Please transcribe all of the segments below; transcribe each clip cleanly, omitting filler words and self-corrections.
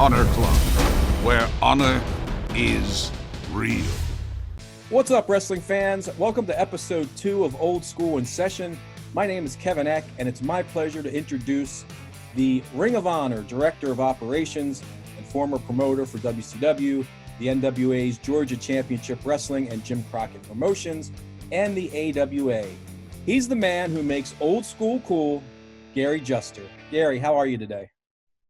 Honor Club, where honor is real. What's up, wrestling fans? Welcome to episode 2 of Old School in Session. My name is Kevin Eck, and it's my pleasure to introduce the Ring of Honor Director of Operations and former promoter for WCW, the NWA's Georgia Championship Wrestling and Jim Crockett Promotions, and the AWA. He's the man who makes old school cool, Gary Juster. Gary, how are you today?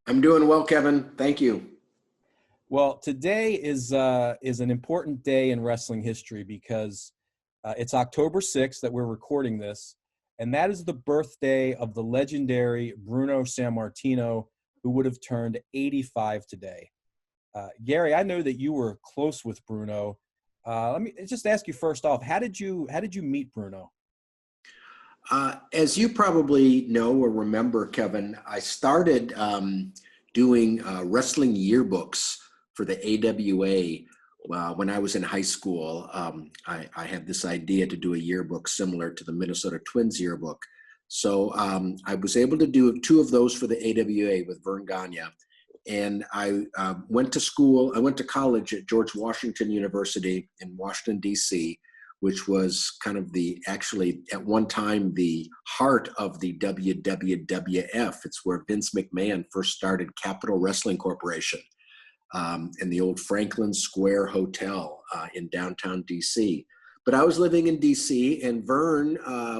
I'm doing well, Kevin. Thank you. Well, today is an important day in wrestling history because it's October 6th that we're recording this, and that is the birthday of the legendary Bruno Sammartino, who would have turned 85 today. Gary, I know that you were close with Bruno. Let me just ask you first off, how did you meet Bruno? As you probably know or remember, Kevin, I started doing wrestling yearbooks for the AWA when I was in high school. I had this idea to do a yearbook similar to the Minnesota Twins yearbook. So I was able to do 2 of those for the AWA with Vern Gagne. And I went to school. I went to college at George Washington University in Washington, D.C., which was kind of actually at one time the heart of the WWF. It's where Vince McMahon first started Capital Wrestling Corporation in the old Franklin Square Hotel in downtown DC. But I was living in DC, and Vern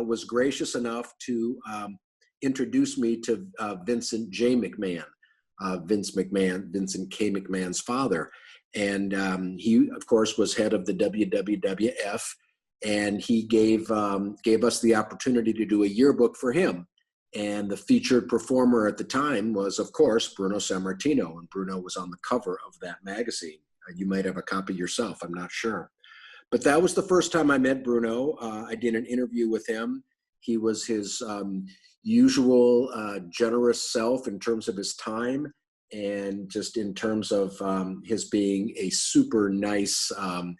was gracious enough to introduce me to Vincent J. McMahon, Vincent K. McMahon's father. And he, of course, was head of the WWF. And he gave us the opportunity to do a yearbook for him. And the featured performer at the time was, of course, Bruno Sammartino. And Bruno was on the cover of that magazine. You might have a copy yourself, I'm not sure. But that was the first time I met Bruno. I did an interview with him. He was his usual generous self in terms of his time and just in terms of his being a super nice,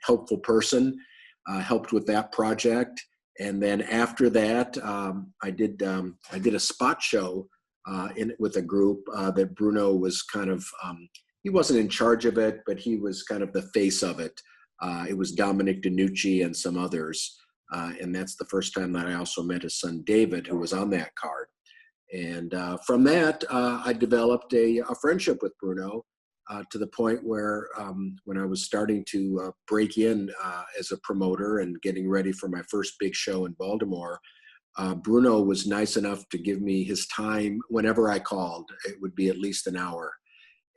helpful person. Helped with that project, and then after that, I did a spot show with a group that Bruno was kind of. He wasn't in charge of it, but he was kind of the face of it. It was Dominic DeNucci and some others, and that's the first time that I also met his son David, who was on that card. And from that, I developed a friendship with Bruno. To the point where when I was starting to break in as a promoter and getting ready for my first big show in Baltimore, Bruno was nice enough to give me his time whenever I called. It would be at least an hour.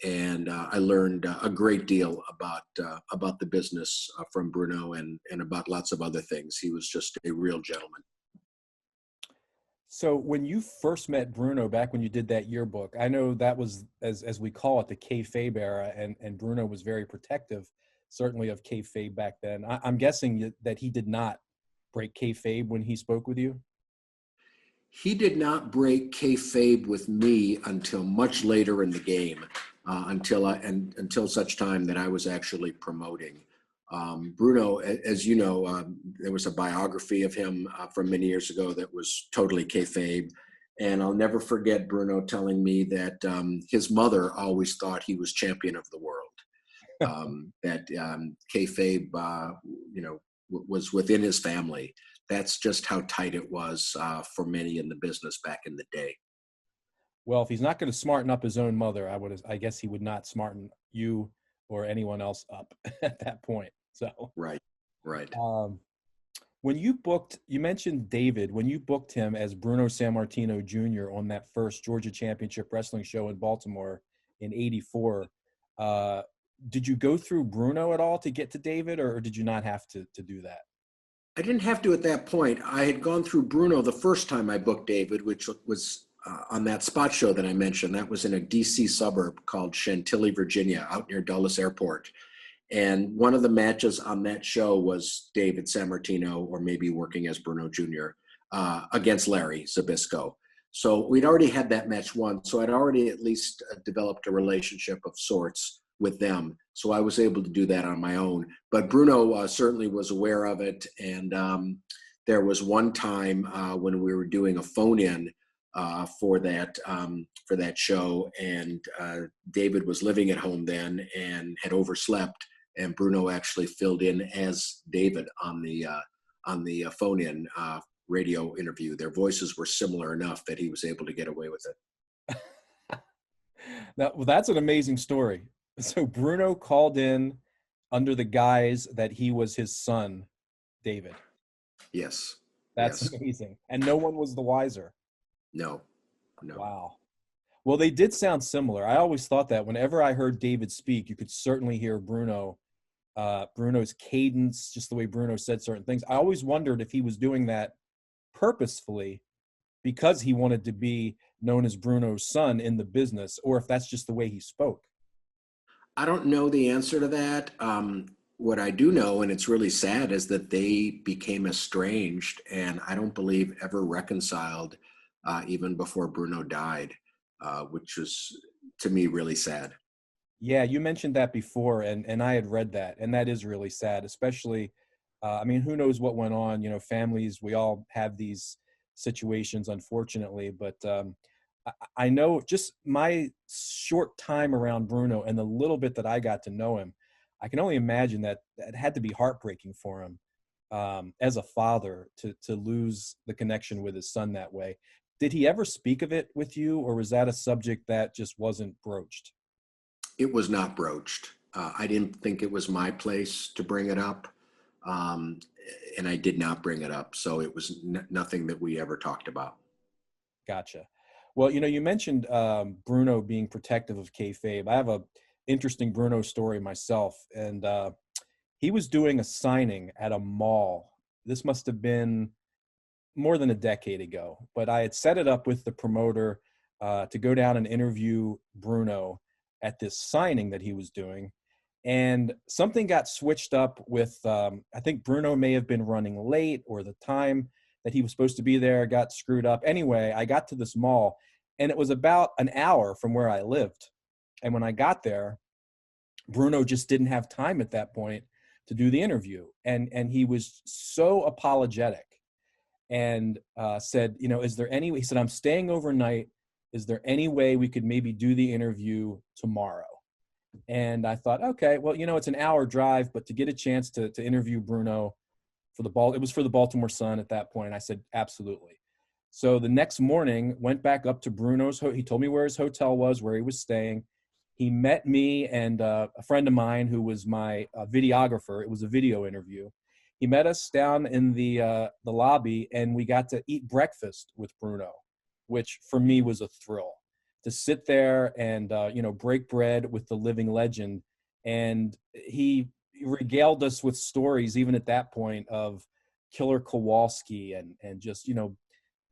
And I learned a great deal about the business from Bruno and about lots of other things. He was just a real gentleman. So when you first met Bruno back when you did that yearbook, I know that was, as we call it, the kayfabe era, and Bruno was very protective, certainly of kayfabe back then. I'm guessing that he did not break kayfabe when he spoke with you? He did not break kayfabe with me until much later in the game, until such time that I was actually promoting. Bruno, as you know, there was a biography of him from many years ago that was totally kayfabe. And I'll never forget Bruno telling me that his mother always thought he was champion of the world, that kayfabe, was within his family. That's just how tight it was for many in the business back in the day. Well, if he's not going to smarten up his own mother, I guess he would not smarten you or anyone else up at that point. So right. When you mentioned David, when you booked him as Bruno Sammartino Jr. on that first Georgia Championship Wrestling show in Baltimore in '84, did you go through Bruno at all to get to David, or did you not have to do that? I didn't have to at that point. I had gone through Bruno the first time I booked David, which was on that spot show that I mentioned. That was in a DC suburb called Chantilly, Virginia, out near Dulles Airport. And one of the matches on that show was David Sammartino, or maybe working as Bruno Jr., against Larry Zbyszko. So we'd already had that match once. So I'd already at least developed a relationship of sorts with them. So I was able to do that on my own. But Bruno certainly was aware of it. And there was one time when we were doing a phone-in for that show, and David was living at home then and had overslept, and Bruno actually filled in as David on the phone-in radio interview. Their voices were similar enough that he was able to get away with it. Well, that's an amazing story. So Bruno called in under the guise that he was his son, David. Yes. That's yes. amazing. And no one was the wiser. No. Wow. Well, they did sound similar. I always thought that whenever I heard David speak, you could certainly hear Bruno's cadence, just the way Bruno said certain things. I always wondered if he was doing that purposefully because he wanted to be known as Bruno's son in the business, or if that's just the way he spoke. I don't know the answer to that. What I do know, and it's really sad, is that they became estranged and I don't believe ever reconciled even before Bruno died, which was, to me, really sad. Yeah, you mentioned that before, and I had read that, and that is really sad, especially, I mean, who knows what went on, families, we all have these situations, unfortunately, but I know just my short time around Bruno and the little bit that I got to know him, I can only imagine that it had to be heartbreaking for him as a father to lose the connection with his son that way. Did he ever speak of it with you, or was that a subject that just wasn't broached? It was not broached. I didn't think it was my place to bring it up, and I did not bring it up. So it was nothing that we ever talked about. Gotcha. Well, you mentioned Bruno being protective of kayfabe. I have a interesting Bruno story myself, and he was doing a signing at a mall. This must have been more than a decade ago, but I had set it up with the promoter to go down and interview Bruno at this signing that he was doing. And something got switched up with, I think Bruno may have been running late, or the time that he was supposed to be there got screwed up. Anyway, I got to this mall, and it was about an hour from where I lived. And when I got there, Bruno just didn't have time at that point to do the interview. And he was so apologetic and said, is there any way, he said, I'm staying overnight. Is there any way we could maybe do the interview tomorrow? And I thought, okay, well, it's an hour drive, but to get a chance to interview Bruno it was for the Baltimore Sun at that point. And I said, absolutely. So the next morning, went back up to Bruno's. He told me where his hotel was, where he was staying. He met me and a friend of mine who was my videographer. It was a video interview. He met us down in the lobby, and we got to eat breakfast with Bruno, which for me was a thrill to sit there and, break bread with the living legend. And he regaled us with stories, even at that point, of Killer Kowalski and just,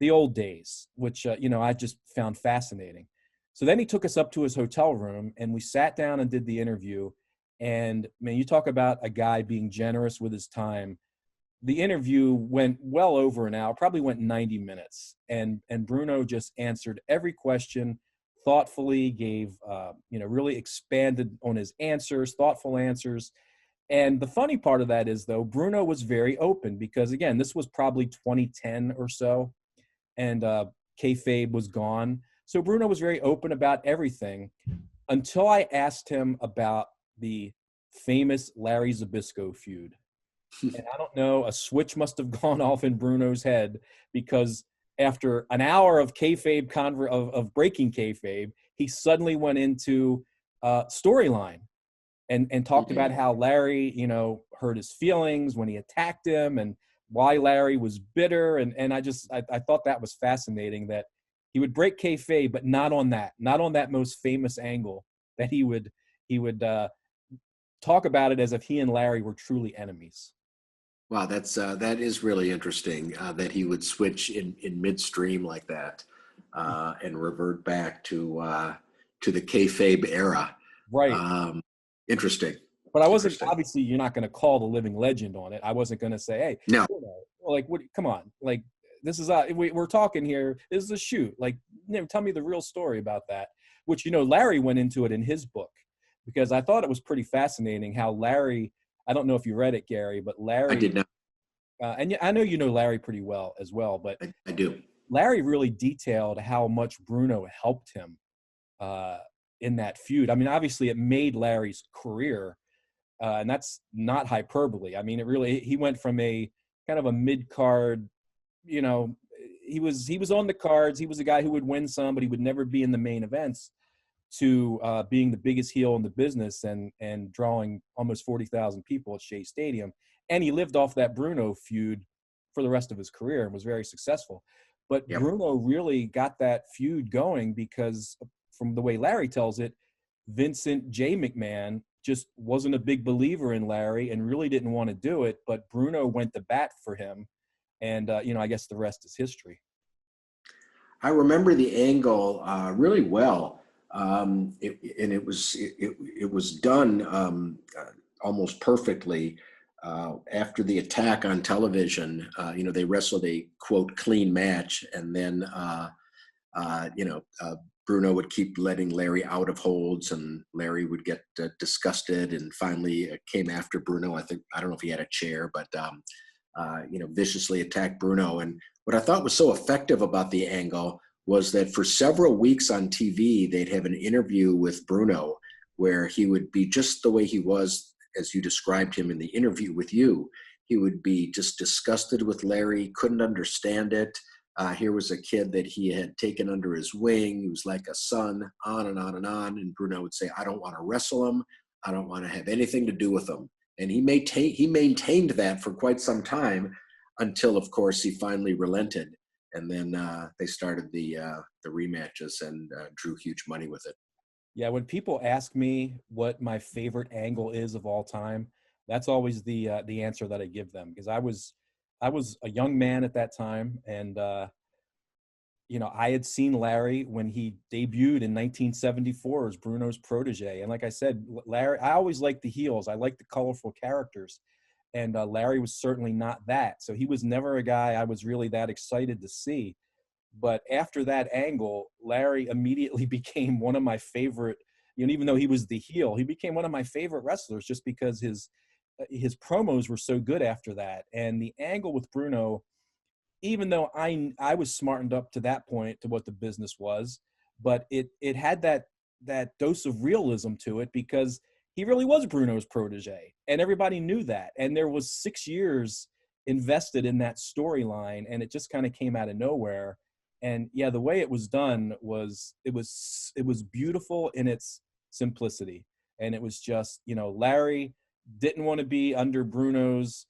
the old days, which, I just found fascinating. So then he took us up to his hotel room, and we sat down and did the interview. And, man, you talk about a guy being generous with his time. The interview went well over an hour, probably went 90 minutes. And Bruno just answered every question thoughtfully, gave, really expanded on his answers, thoughtful answers. And the funny part of that is, though, Bruno was very open because, again, this was probably 2010 or so, and kayfabe was gone. So Bruno was very open about everything until I asked him about the famous Larry Zbyszko feud. And I don't know, a switch must have gone off in Bruno's head, because after an hour of kayfabe of breaking kayfabe, he suddenly went into storyline and talked about how Larry, hurt his feelings when he attacked him, and why Larry was bitter. And I thought that was fascinating, that he would break kayfabe, but not on that most famous angle, that he would talk about it as if he and Larry were truly enemies. Wow, that is really interesting, that he would switch in midstream like that and revert back to the kayfabe era. Right. Interesting. But I wasn't, obviously, you're not going to call the living legend on it. I wasn't going to say, hey, no, what? Come on, this is we're talking here. This is a shoot. Tell me the real story about that. Which Larry went into it in his book, because I thought it was pretty fascinating how Larry. I don't know if you read it, Gary, but Larry. I did not. And I know you know Larry pretty well as well, but I do. Larry really detailed how much Bruno helped him in that feud. I mean, obviously it made Larry's career, and that's not hyperbole. I mean, he went from a kind of a mid-card, you know, he was on the cards. He was a guy who would win some, but he would never be in the main events, to being the biggest heel in the business and drawing almost 40,000 people at Shea Stadium. And he lived off that Bruno feud for the rest of his career and was very successful. But Yep. Bruno really got that feud going because, from the way Larry tells it, Vincent J. McMahon just wasn't a big believer in Larry and really didn't want to do it. But Bruno went to bat for him. And, I guess the rest is history. I remember the angle really well. It was done almost perfectly. After the attack on television, they wrestled a quote clean match, and then Bruno would keep letting Larry out of holds, and Larry would get disgusted, and finally came after Bruno. I don't know if he had a chair, but viciously attacked Bruno. And what I thought was so effective about the angle was that for several weeks on TV, they'd have an interview with Bruno where he would be just the way he was, as you described him in the interview with you. He would be just disgusted with Larry, couldn't understand it. Here was a kid that he had taken under his wing. He was like a son, on and on and on. And Bruno would say, I don't want to wrestle him. I don't want to have anything to do with him. And he maintained that for quite some time until, of course, he finally relented. And then they started the rematches and drew huge money with it. Yeah, when people ask me what my favorite angle is of all time, that's always the answer that I give them, because I was a young man at that time, and I had seen Larry when he debuted in 1974 as Bruno's protege, and like I said, Larry, I always liked the heels. I liked the colorful characters, and Larry was certainly not that. So he was never a guy I was really that excited to see. But after that angle, Larry immediately became one of my favorite, even though he was the heel, he became one of my favorite wrestlers just because his promos were so good after that. And the angle with Bruno, even though I was smartened up to that point to what the business was, but it had that dose of realism to it because he really was Bruno's protege, and everybody knew that. And there was 6 years invested in that storyline, and it just kind of came out of nowhere. And yeah, the way it was done was it was beautiful in its simplicity. And it was just, Larry didn't want to be under Bruno's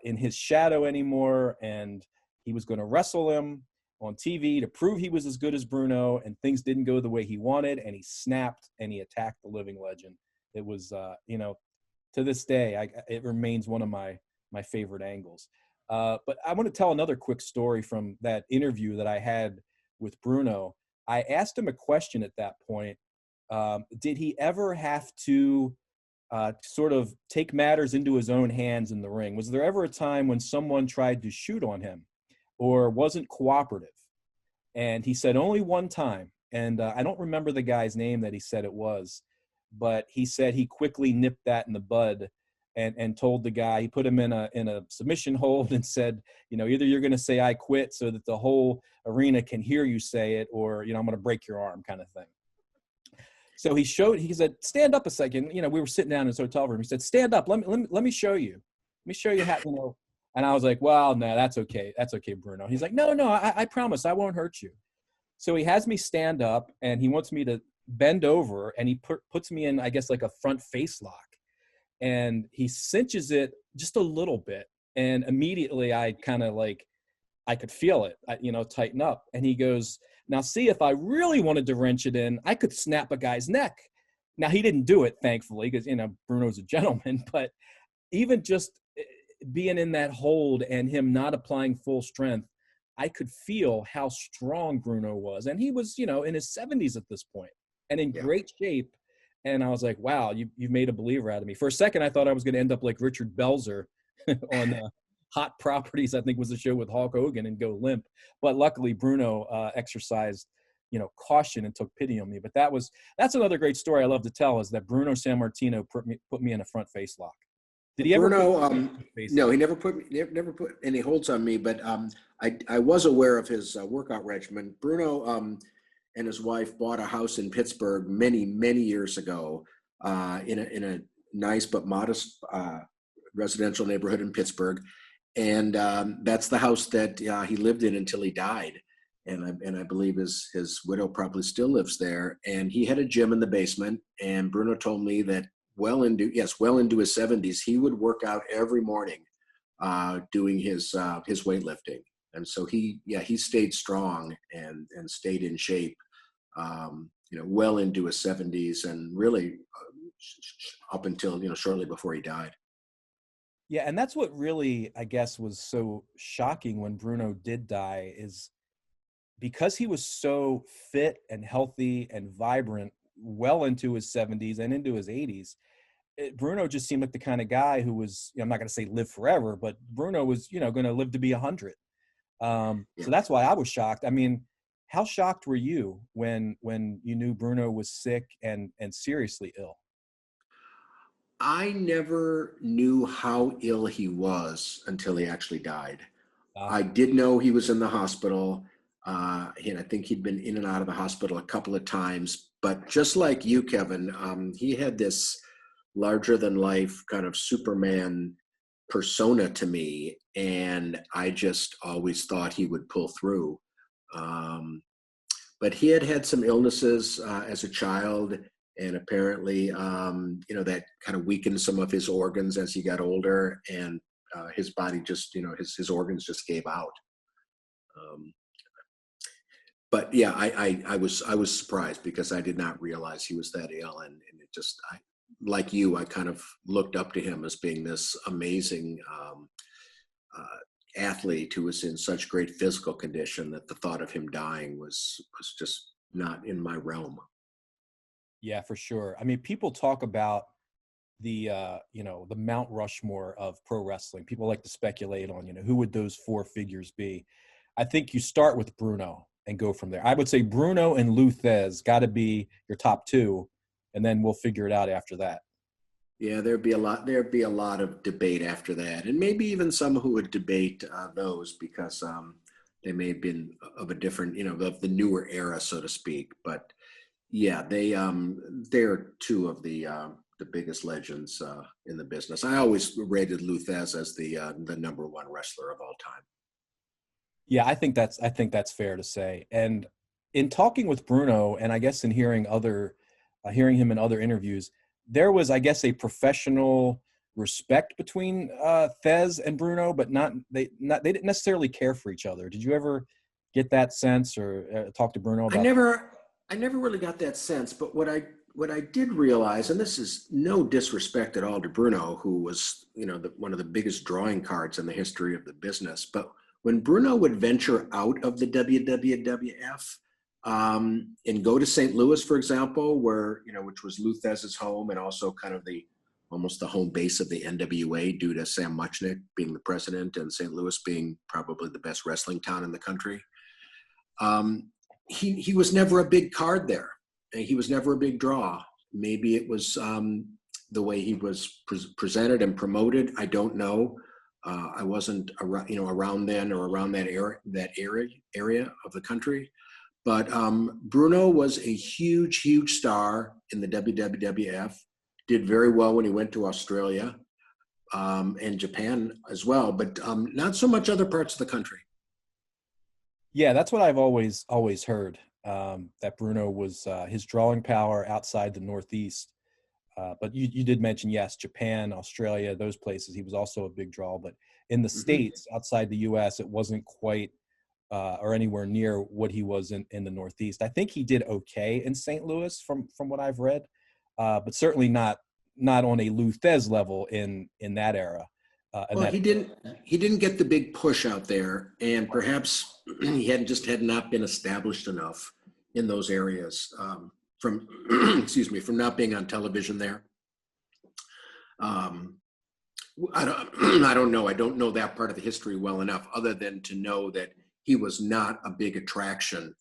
in his shadow anymore, and he was going to wrestle him on TV to prove he was as good as Bruno, and things didn't go the way he wanted, and he snapped and he attacked the living legend. It was, to this day, it remains one of my favorite angles. But I want to tell another quick story from that interview that I had with Bruno. I asked him a question at that point. Did he ever have to sort of take matters into his own hands in the ring? Was there ever a time when someone tried to shoot on him or wasn't cooperative? And he said only one time. And I don't remember the guy's name that he said it was, but he said he quickly nipped that in the bud and told the guy, he put him in a submission hold and said, either you're going to say I quit so that the whole arena can hear you say it, or, I'm going to break your arm, kind of thing. So he said, stand up a second. We were sitting down in his hotel room. He said, stand up. Let me show you. Let me show you how, And I was like, well, no, that's okay. That's okay, Bruno. He's like, no, I promise I won't hurt you. So he has me stand up, and he wants me to bend over, and he puts me in, I guess, like a front face lock. And he cinches it just a little bit. And immediately I kind of I could feel it, tighten up. And he goes, now see, if I really wanted to wrench it in, I could snap a guy's neck. Now he didn't do it, thankfully, because, Bruno's a gentleman, but even just being in that hold and him not applying full strength, I could feel how strong Bruno was. And he was, in his 70s at this point and in great shape. And I was like, wow, you've made a believer out of me. For a second, I thought I was going to end up like Richard Belzer on Hot Properties, I think was the show with Hulk Hogan, and go limp. But luckily, Bruno exercised, caution and took pity on me. But that's another great story I love to tell, is that Bruno Sammartino put me in a front face lock. Did he ever? Bruno, no, he never put any holds on me. But I was aware of his workout regimen. Bruno and his wife bought a house in Pittsburgh many years ago in a nice but modest residential neighborhood in Pittsburgh, and that's the house that he lived in until he died. And I believe his widow probably still lives there. And he had a gym in the basement. And Bruno told me that well into his 70s, he would work out every morning doing his weightlifting. And so he stayed strong and stayed in shape, well into his 70s and really up until, shortly before he died. Yeah, and that's what really, I guess, was so shocking when Bruno did die, is because he was so fit and healthy and vibrant well into his 70s and into his 80s. Bruno just seemed like the kind of guy who was, I'm not going to say live forever, but Bruno was, going to live to be 100. So that's why I was shocked. I mean, how shocked were you when you knew Bruno was sick and seriously ill? I never knew how ill he was until he actually died. I did know he was in the hospital. And I think he'd been in and out of the hospital a couple of times. But just like you, Kevin, he had this larger than life kind of Superman persona to me. And I just always thought he would pull through. But he had some illnesses as a child. And apparently, that kind of weakened some of his organs as he got older. And his body just, his organs just gave out. But yeah, I was surprised because I did not realize he was that ill, and it just, like you, I kind of looked up to him as being this amazing athlete who was in such great physical condition that the thought of him dying was just not in my realm. Yeah, for sure. I mean, people talk about the Mount Rushmore of pro wrestling. People like to speculate on, who would those four figures be? I think you start with Bruno and go from there. I would say Bruno and Lou Thesz got to be your top two, and then we'll figure it out after that. Yeah, there'd be a lot of debate after that, and maybe even some who would debate those because they may have been of a different, of the newer era, so to speak. But yeah, they're two of the biggest legends in the business. I always rated Lou Thesz as the number one wrestler of all time. Yeah, I think that's fair to say. And in talking with Bruno, and I guess in hearing him in other interviews, there was, I guess, a professional respect between Thesz and Bruno, but they didn't necessarily care for each other. Did you ever get that sense or talk to Bruno about that? I never really got that sense, but what I did realize, and this is no disrespect at all to Bruno, who was, one of the biggest drawing cards in the history of the business, but when Bruno would venture out of the WWF and go to St. Louis, for example, where, which was Lou Thesz's home and also kind of almost the home base of the NWA due to Sam Muchnick being the president and St. Louis being probably the best wrestling town in the country. He was never a big card there. He was never a big draw. Maybe it was the way he was presented and promoted. I don't know. I wasn't around then or around that area of the country. But Bruno was a huge star in the WWF, did very well when he went to Australia and Japan as well, but not so much other parts of the country. Yeah, that's what I've always heard, that Bruno was his drawing power outside the Northeast. But you did mention, yes, Japan, Australia, those places, he was also a big draw. But in the States, outside the U.S., it wasn't quite or anywhere near what he was in the Northeast. I think he did okay in St. Louis from what I've read, but certainly not on a Lou Thesz level in that era. He didn't get the big push out there, and perhaps he had not been established enough in those areas from not being on television there. I don't know. I don't know that part of the history well enough, other than to know that he was not a big attraction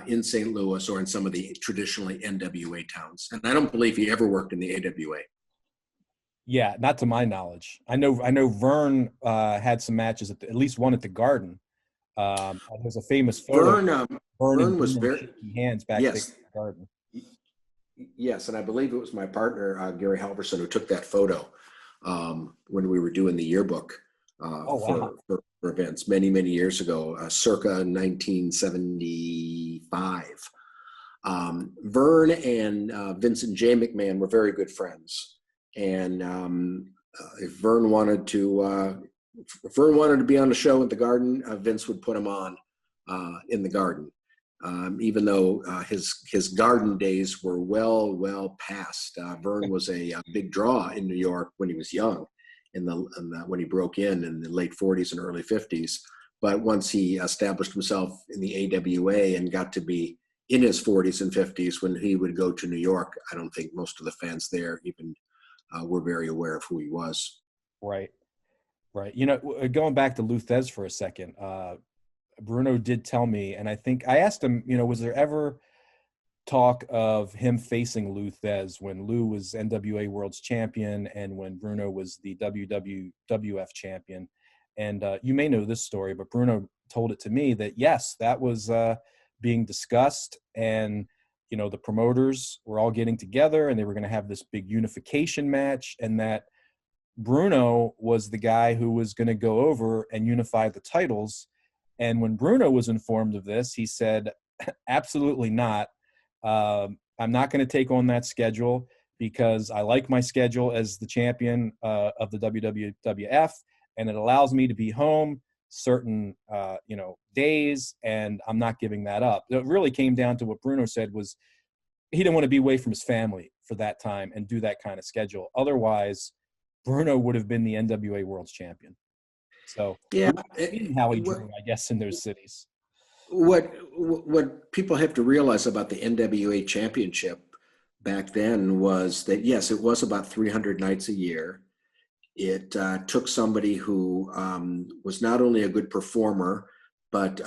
in St. Louis or in some of the traditionally NWA towns, and I don't believe he ever worked in the AWA. Yeah, not to my knowledge. I know Vern had some matches at least one at the Garden, There's a famous photo. Vern was very shaking hands backstage in the garden. Yes, and I believe it was my partner Gary Halverson who took that photo when we were doing the yearbook for events many years ago, circa 1975. Vern and Vincent J. McMahon were very good friends, and if Vern wanted to be on the show at the Garden, Vince would put him on in the Garden. Even though his Garden days were well past. Vern was a big draw in New York when he was young, when he broke in the late 40s and early 50s. But once he established himself in the AWA and got to be in his 40s and 50s, when he would go to New York, I don't think most of the fans there even were very aware of who he was. Right. You know, going back to Lou Thez for a second, Bruno did tell me, and I think I asked him, you know, was there ever talk of him facing Lou Thez when Lou was NWA World's Champion and when Bruno was the WWF Champion? And you may know this story, but Bruno told it to me that, yes, that was being discussed, and, you know, the promoters were all getting together and they were going to have this big unification match, and that Bruno was the guy who was going to go over and unify the titles. And when Bruno was informed of this, he said, absolutely not. I'm not going to take on that schedule because I like my schedule as the champion of the WWF, and it allows me to be home certain, days, and I'm not giving that up. It really came down to what Bruno said was he didn't want to be away from his family for that time and do that kind of schedule. Otherwise, Bruno would have been the NWA World's Champion. So yeah, how he drew, I guess, in those cities. What people have to realize about the NWA Championship back then was that, yes, it was about 300 nights a year. It took somebody who was not only a good performer, but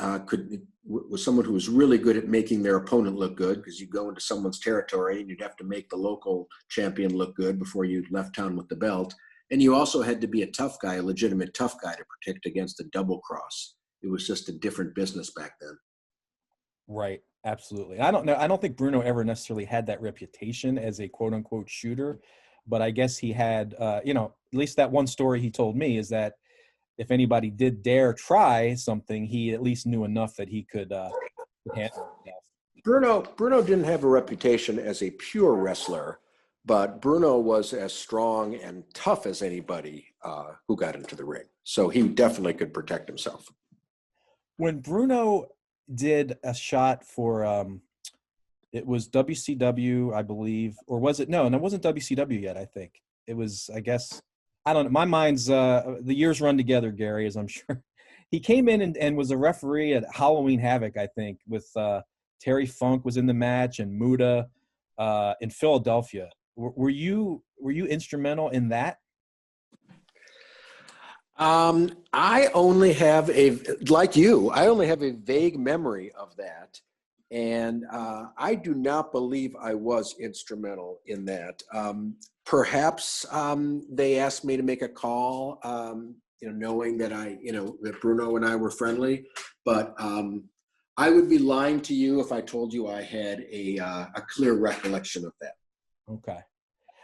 was someone who was really good at making their opponent look good, because you go into someone's territory and you'd have to make the local champion look good before you left town with the belt. And you also had to be a tough guy, a legitimate tough guy, to protect against a double cross. It was just a different business back then. Right. Absolutely. I don't know. I don't think Bruno ever necessarily had that reputation as a quote unquote shooter, but I guess he had, at least that one story he told me is that if anybody did dare try something, he at least knew enough that he could handle himself. Bruno didn't have a reputation as a pure wrestler, but Bruno was as strong and tough as anybody who got into the ring. So he definitely could protect himself. When Bruno did a shot for, it was WCW, I believe, or was it? No, it wasn't WCW yet, I think. It was, I guess, I don't know. My mind's, the years run together, Gary, as I'm sure. He came in and was a referee at Halloween Havoc, I think, with Terry Funk was in the match and Muta in Philadelphia. Were you instrumental in that? I only have a vague memory of that. And I do not believe I was instrumental in that. Perhaps they asked me to make a call, knowing that that Bruno and I were friendly, but I would be lying to you if I told you I had a clear recollection of that. Okay.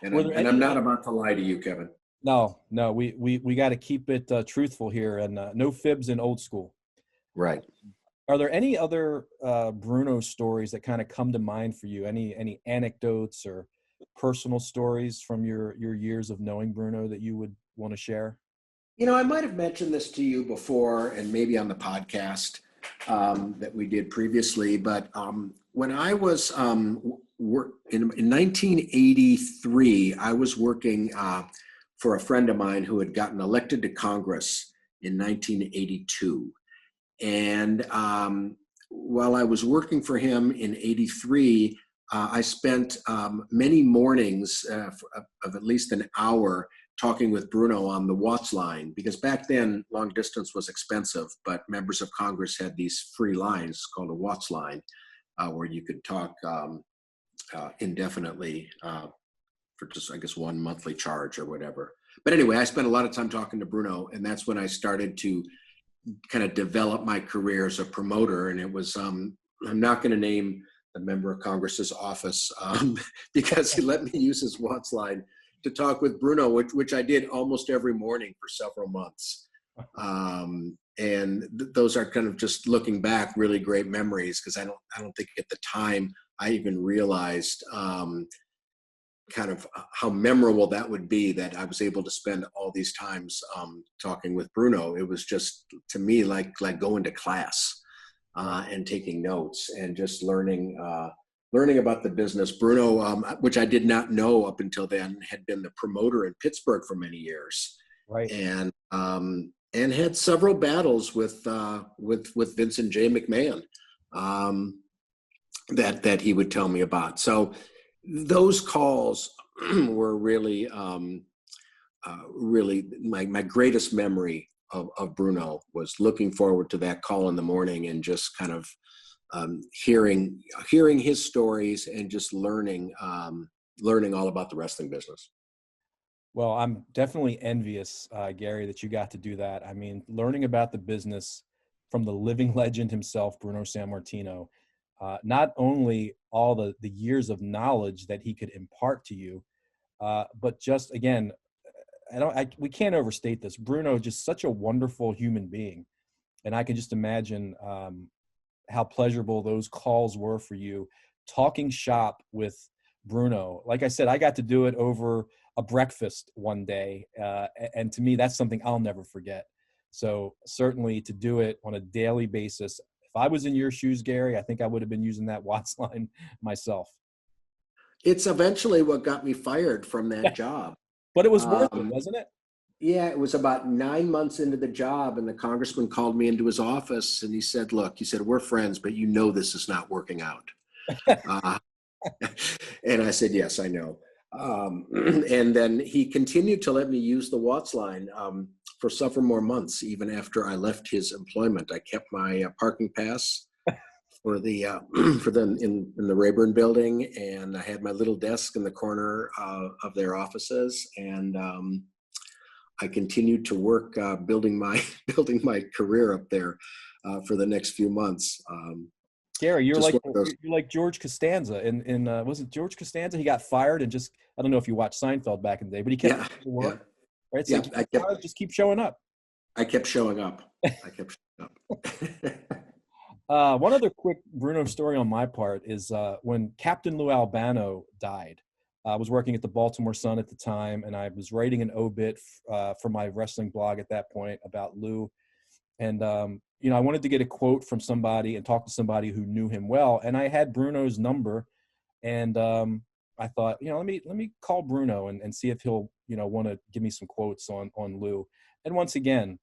And I'm not about to lie to you, Kevin. No, we got to keep it truthful here, and no fibs in old school. Right. Are there any other Bruno stories that kind of come to mind for you? Any anecdotes or personal stories from your years of knowing Bruno that you would want to share? I might have mentioned this to you before, and maybe on the podcast that we did previously, but when I was in 1983, I was working for a friend of mine who had gotten elected to Congress in 1982. And while I was working for him in 83, I spent many mornings of at least an hour talking with Bruno on the Watts line, because back then long distance was expensive, but members of Congress had these free lines called a Watts line, where you could talk indefinitely for just, I guess, one monthly charge or whatever. But anyway, I spent a lot of time talking to Bruno, and that's when I started to kind of develop my career as a promoter. And it was, I'm not going to name the member of Congress's office because he let me use his Watts line to talk with Bruno, which I did almost every morning for several months. And those are kind of, just looking back, really great memories, because I don't think at the time I even realized kind of how memorable that would be, that I was able to spend all these times talking with Bruno. It was just, to me, like going to class and taking notes and just learning about the business. Bruno, which I did not know up until then, had been the promoter in Pittsburgh for many years, right? And had several battles with Vincent J. McMahon that he would tell me about. So those calls were really my greatest memory of Bruno, was looking forward to that call in the morning and just kind of hearing his stories and just learning all about the wrestling business. Well, I'm definitely envious, Gary, that you got to do that. I mean, learning about the business from the living legend himself, Bruno Sammartino, not only all the years of knowledge that he could impart to you, but just, again, we can't overstate this. Bruno, just such a wonderful human being. And I can just imagine how pleasurable those calls were for you, talking shop with Bruno. Like I said, I got to do it over a breakfast one day. And to me, that's something I'll never forget. So certainly to do it on a daily basis, if I was in your shoes, Gary, I think I would have been using that Watts line myself. It's eventually what got me fired from that job. But it was worth it, wasn't it? Yeah, it was about 9 months into the job, and the congressman called me into his office, and he said, "Look," he said, "we're friends, but you know this is not working out." And I said, "Yes, I know." And then he continued to let me use the Watts line for several more months, even after I left his employment. I kept my parking pass for the in the Rayburn building, and I had my little desk in the corner of their offices, and I continued to work building my career up there for the next few months. Gary, you're like George Costanza in was it George Costanza? He got fired and just, I don't know if you watched Seinfeld back in the day, but he kept work. Yeah. Right? So just keep showing up. I kept showing up. One other quick Bruno story on my part is when Captain Lou Albano died. I was working at the Baltimore Sun at the time, and I was writing an obit for my wrestling blog at that point about Lou. And, I wanted to get a quote from somebody and talk to somebody who knew him well. And I had Bruno's number, and I thought, let me call Bruno and see if he'll, want to give me some quotes on Lou. And once again,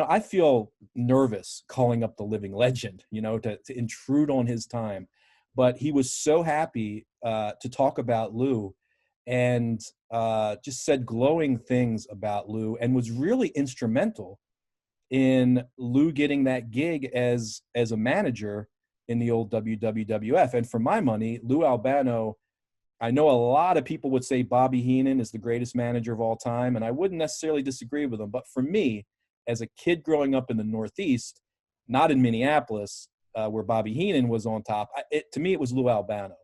I feel nervous calling up the living legend, to intrude on his time. But he was so happy to talk about Lou, and just said glowing things about Lou, and was really instrumental in Lou getting that gig as a manager in the old WWF. And for my money, Lou Albano, I know a lot of people would say Bobby Heenan is the greatest manager of all time, and I wouldn't necessarily disagree with them. But for me, as a kid growing up in the Northeast, not in Minneapolis, where Bobby Heenan was on top, to me, it was Lou Albano.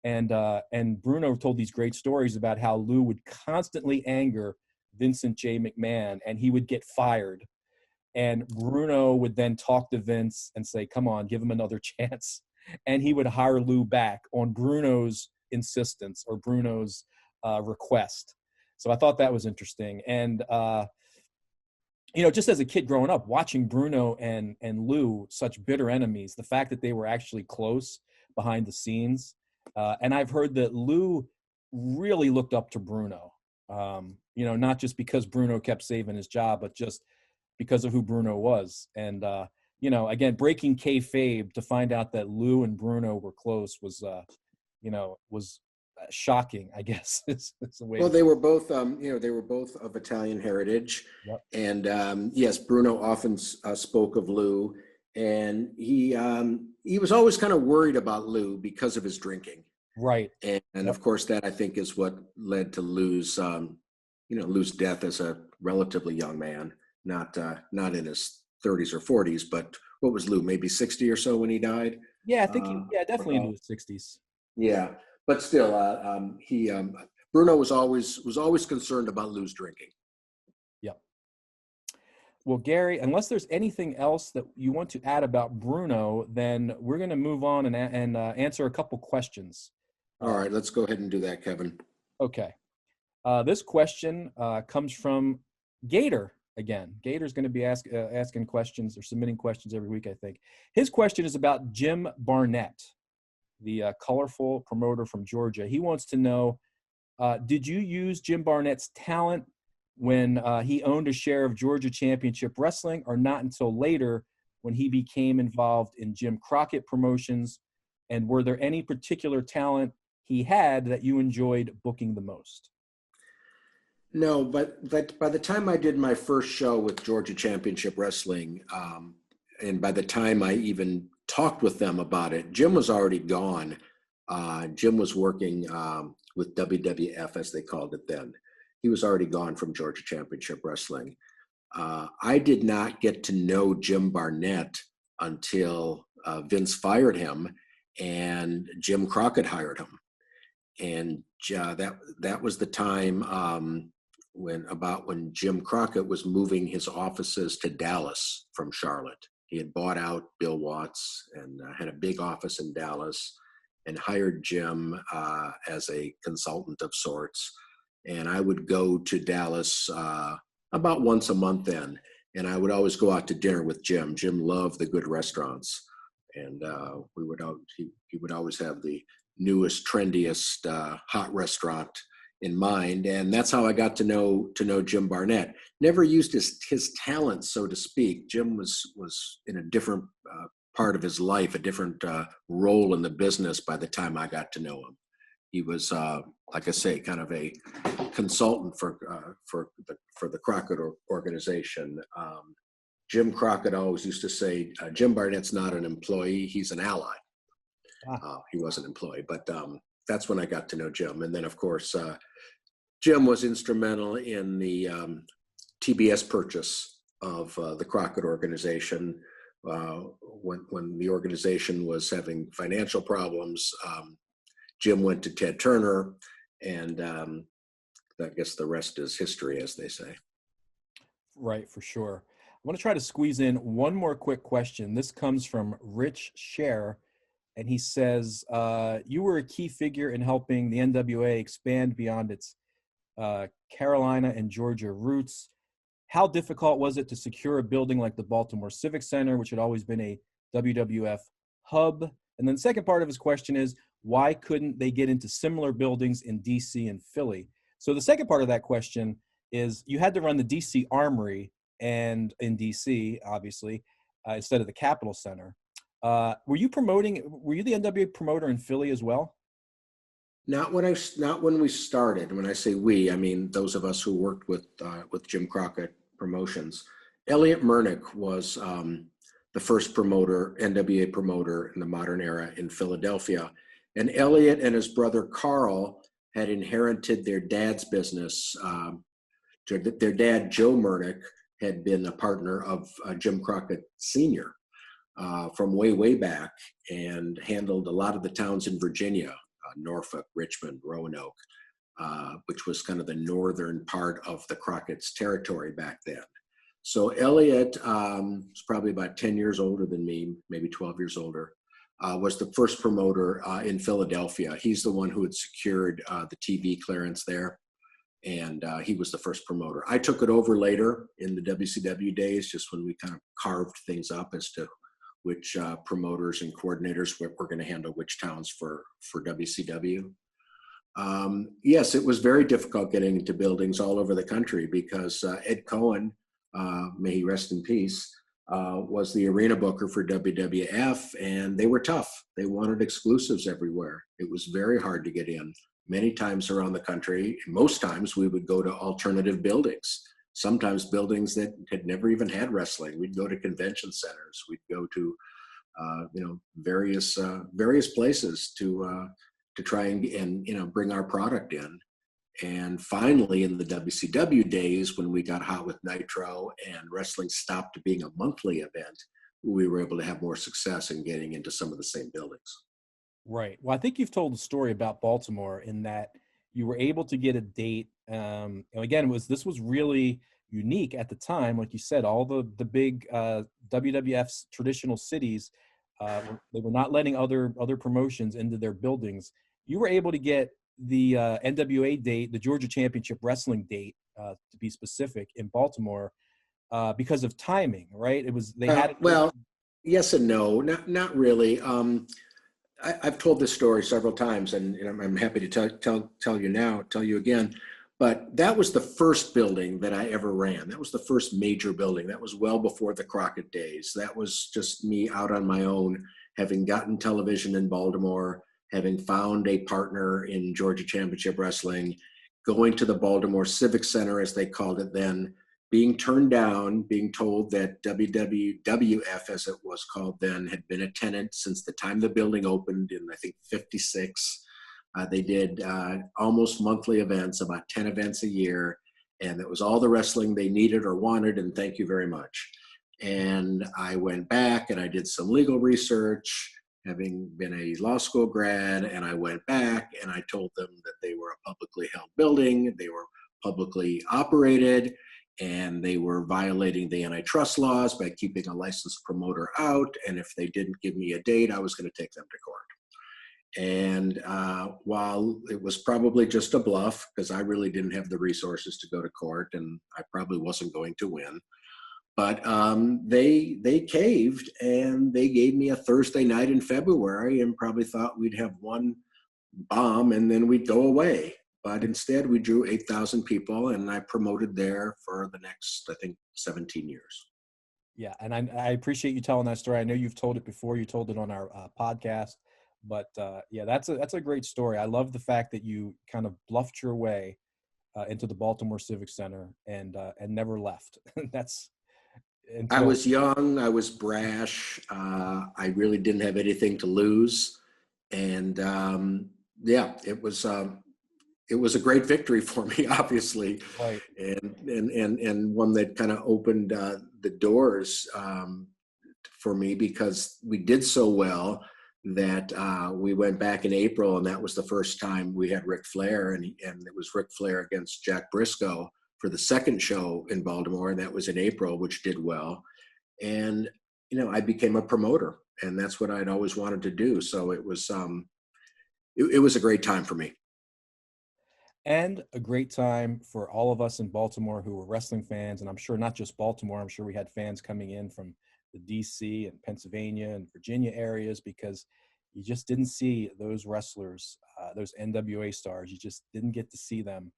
And Bruno told these great stories about how Lou would constantly anger Vincent J. McMahon, and he would get fired. And Bruno would then talk to Vince and say, "Come on, give him another chance." And he would hire Lou back on Bruno's insistence or Bruno's request. So I thought that was interesting. And, just as a kid growing up, watching Bruno and Lou, such bitter enemies, the fact that they were actually close behind the scenes. And I've heard that Lou really looked up to Bruno, not just because Bruno kept saving his job, but just because of who Bruno was. And, again, breaking kayfabe to find out that Lou and Bruno were close was shocking, I guess. It's the way. Well, they were both, they were both of Italian heritage. Yep. And yes, Bruno often spoke of Lou, and he was always kind of worried about Lou because of his drinking. Right. And of course, that I think is what led to Lou's death as a relatively young man, not in his 30s or 40s, but what was Lou, maybe 60 or so when he died? Yeah, I think definitely into his 60s. Yeah, but still, Bruno was always concerned about Lou's drinking. Yep. Well, Gary, unless there's anything else that you want to add about Bruno, then we're going to move on and answer a couple questions. All right, let's go ahead and do that, Kevin. Okay. This question comes from Gator again. Gator's going to be asking questions or submitting questions every week, I think. His question is about Jim Barnett, the colorful promoter from Georgia. He wants to know, did you use Jim Barnett's talent when he owned a share of Georgia Championship Wrestling, or not until later when he became involved in Jim Crockett Promotions? And were there any particular talent he had that you enjoyed booking the most? No, but by the time I did my first show with Georgia Championship Wrestling, and by the time I even talked with them about it, Jim was already gone. Jim was working with WWF, as they called it then. He was already gone from Georgia Championship Wrestling. I did not get to know Jim Barnett until Vince fired him and Jim Crockett hired him. And that was the time when Jim Crockett was moving his offices to Dallas from Charlotte. He had bought out Bill Watts and had a big office in Dallas and hired Jim as a consultant of sorts. And I would go to Dallas about once a month then, and I would always go out to dinner with Jim. Jim loved the good restaurants, and he would always have the newest, trendiest hot restaurant in mind, and that's how I got to know Jim Barnett. Never used his talent, so to speak. Jim was in a different part of his life, a different role in the business by the time I got to know him. He was, like I say, kind of a consultant for the Crockett organization. Jim Crockett always used to say, Jim Barnett's not an employee, he's an ally. He was an employee, but that's when I got to know Jim. And then, of course, Jim was instrumental in the TBS purchase of the Crockett organization. When the organization was having financial problems, Jim went to Ted Turner, and I guess the rest is history, as they say. Right, for sure. I want to try to squeeze in one more quick question. This comes from Rich Scher, and he says, you were a key figure in helping the NWA expand beyond its Carolina and Georgia roots. How difficult was it to secure a building like the Baltimore Civic Center, which had always been a WWF hub? And then the second part of his question is, why couldn't they get into similar buildings in DC and Philly? So the second part of that question is, you had to run the DC Armory and in DC, obviously, instead of the Capitol Center. Were you the NWA promoter in Philly as well? Not when we started. When I say we, I mean those of us who worked with Jim Crockett Promotions. Elliot Murnick was the first NWA promoter in the modern era in Philadelphia. And Elliot and his brother Carl had inherited their dad's business. Their dad, Joe Murnick, had been a partner of Jim Crockett Sr. From way back, and handled a lot of the towns in Virginia, Norfolk, Richmond, Roanoke, which was kind of the northern part of the Crockett's territory back then. So Elliot was probably about 10 years older than me, maybe 12 years older, was the first promoter in Philadelphia. He's the one who had secured the TV clearance there, and he was the first promoter. I took it over later in the WCW days, just when we kind of carved things up as to which promoters and coordinators were going to handle which towns for WCW. Yes, it was very difficult getting into buildings all over the country because Ed Cohen, may he rest in peace, was the arena booker for WWF, and they were tough. They wanted exclusives everywhere. It was very hard to get in. Many times around the country, most times we would go to alternative buildings. Sometimes buildings that had never even had wrestling. We'd go to convention centers. We'd go to, various places to try and bring our product in. And finally, in the WCW days, when we got hot with Nitro and wrestling stopped being a monthly event, we were able to have more success in getting into some of the same buildings. Right. Well, I think you've told a story about Baltimore in that you were able to get a date. And again, this was really unique at the time. Like you said, all the big WWF's traditional cities, they were not letting other promotions into their buildings. You were able to get the NWA date, the Georgia Championship Wrestling date, to be specific, in Baltimore because of timing, right? It was they had well, yes and no, not really. I've told this story several times, and I'm happy to tell you again. But that was the first building that I ever ran. That was the first major building. That was well before the Crockett days. That was just me out on my own, having gotten television in Baltimore, having found a partner in Georgia Championship Wrestling, going to the Baltimore Civic Center, as they called it then, being turned down, being told that WWF, as it was called then, had been a tenant since the time the building opened in, I think, 56. They did almost monthly events, about 10 events a year, and it was all the wrestling they needed or wanted, and thank you very much. And I went back and I did some legal research, having been a law school grad, and I went back and I told them that they were a publicly held building, they were publicly operated, and they were violating the antitrust laws by keeping a licensed promoter out, and if they didn't give me a date, I was going to take them to court. And while it was probably just a bluff, because I really didn't have the resources to go to court, and I probably wasn't going to win, but they caved, and they gave me a Thursday night in February and probably thought we'd have one bomb and then we'd go away. But instead, we drew 8,000 people, and I promoted there for the next, I think, 17 years. Yeah, and I appreciate you telling that story. I know you've told it before. You told it on our podcast. But yeah, that's a great story. I love the fact that you kind of bluffed your way into the Baltimore Civic Center and never left. I was young. I was brash. I really didn't have anything to lose, and yeah, it was a great victory for me, obviously, right. and one that kind of opened the doors for me, because we did so well that we went back in April, and that was the first time we had Ric Flair, and it was Ric Flair against Jack Briscoe for the second show in Baltimore, and that was in April, which did well. And I became a promoter, and that's what I'd always wanted to do. So it was a great time for me. And a great time for all of us in Baltimore who were wrestling fans, and I'm sure not just Baltimore. I'm sure we had fans coming in from the DC and Pennsylvania and Virginia areas, because you just didn't see those wrestlers, those NWA stars. You just didn't get to see them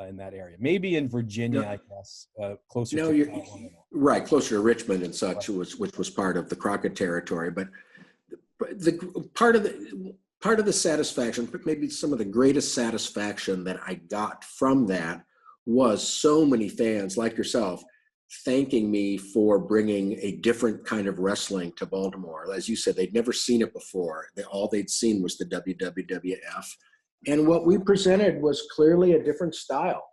in that area. Maybe in Virginia, I guess, closer to right, closer to Richmond and such, right, which was part of the Crockett territory. But the part of the satisfaction, maybe some of the greatest satisfaction that I got from that, was so many fans like yourself thanking me for bringing a different kind of wrestling to Baltimore. As you said, they'd never seen it before. All they'd seen was the WWF. And what we presented was clearly a different style.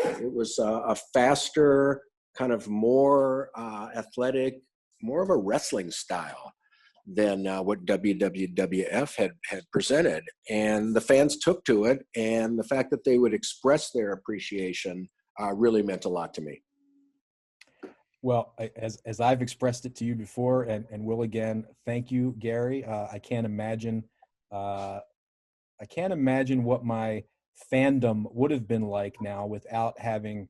It was a faster, kind of more athletic, more of a wrestling style than what WWF had presented. And the fans took to it, and the fact that they would express their appreciation really meant a lot to me. Well, as I've expressed it to you before, and will again, thank you, Gary. I can't imagine what my fandom would have been like now without having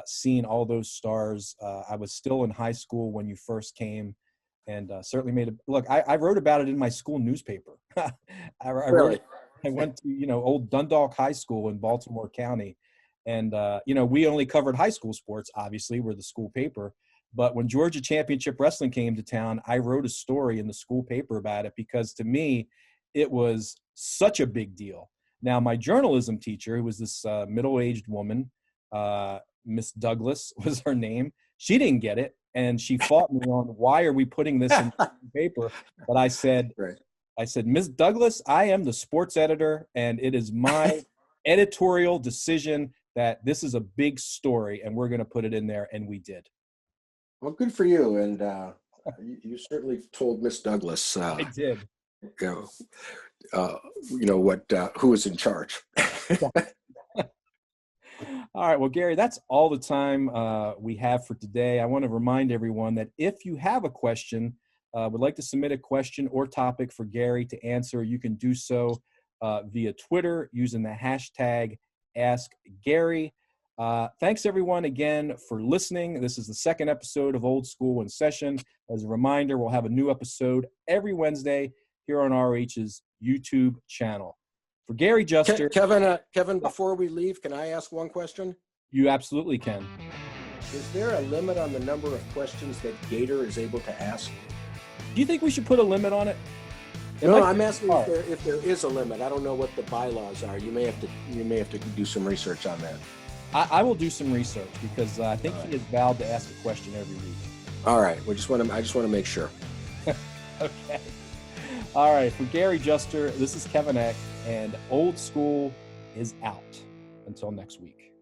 seen all those stars. I was still in high school when you first came, and certainly I wrote about it in my school newspaper. Really? I went to old Dundalk High School in Baltimore County, and we only covered high school sports. Obviously, we're the school paper. But when Georgia Championship Wrestling came to town, I wrote a story in the school paper about it, because to me, it was such a big deal. Now, my journalism teacher, who was this middle-aged woman, Miss Douglas was her name, she didn't get it, and she fought me on why are we putting this in the paper. But I said, right. Miss Douglas, I am the sports editor, and it is my editorial decision that this is a big story and we're going to put it in there, and we did. Well, good for you. And you certainly told Miss Douglas. I did. Who is in charge. All right. Well, Gary, that's all the time we have for today. I want to remind everyone that if you have a question, would like to submit a question or topic for Gary to answer, you can do so via Twitter using the hashtag AskGary. Thanks, everyone, again for listening. This is the second episode of Old School in Session. As a reminder, we'll have a new episode every Wednesday here on ROH's YouTube channel. For Gary Juster. Kevin, before we leave, can I ask one question? You absolutely can. Is there a limit on the number of questions that Gator is able to ask? Do you think we should put a limit on it? No, I'm asking if there is a limit. I don't know what the bylaws are. You may have to do some research on that. I will do some research because I think he is vowed to ask a question every week. All right. I just want to make sure. Okay. All right. For Gary Juster, this is Kevin Eck, and Old School is out. Until next week.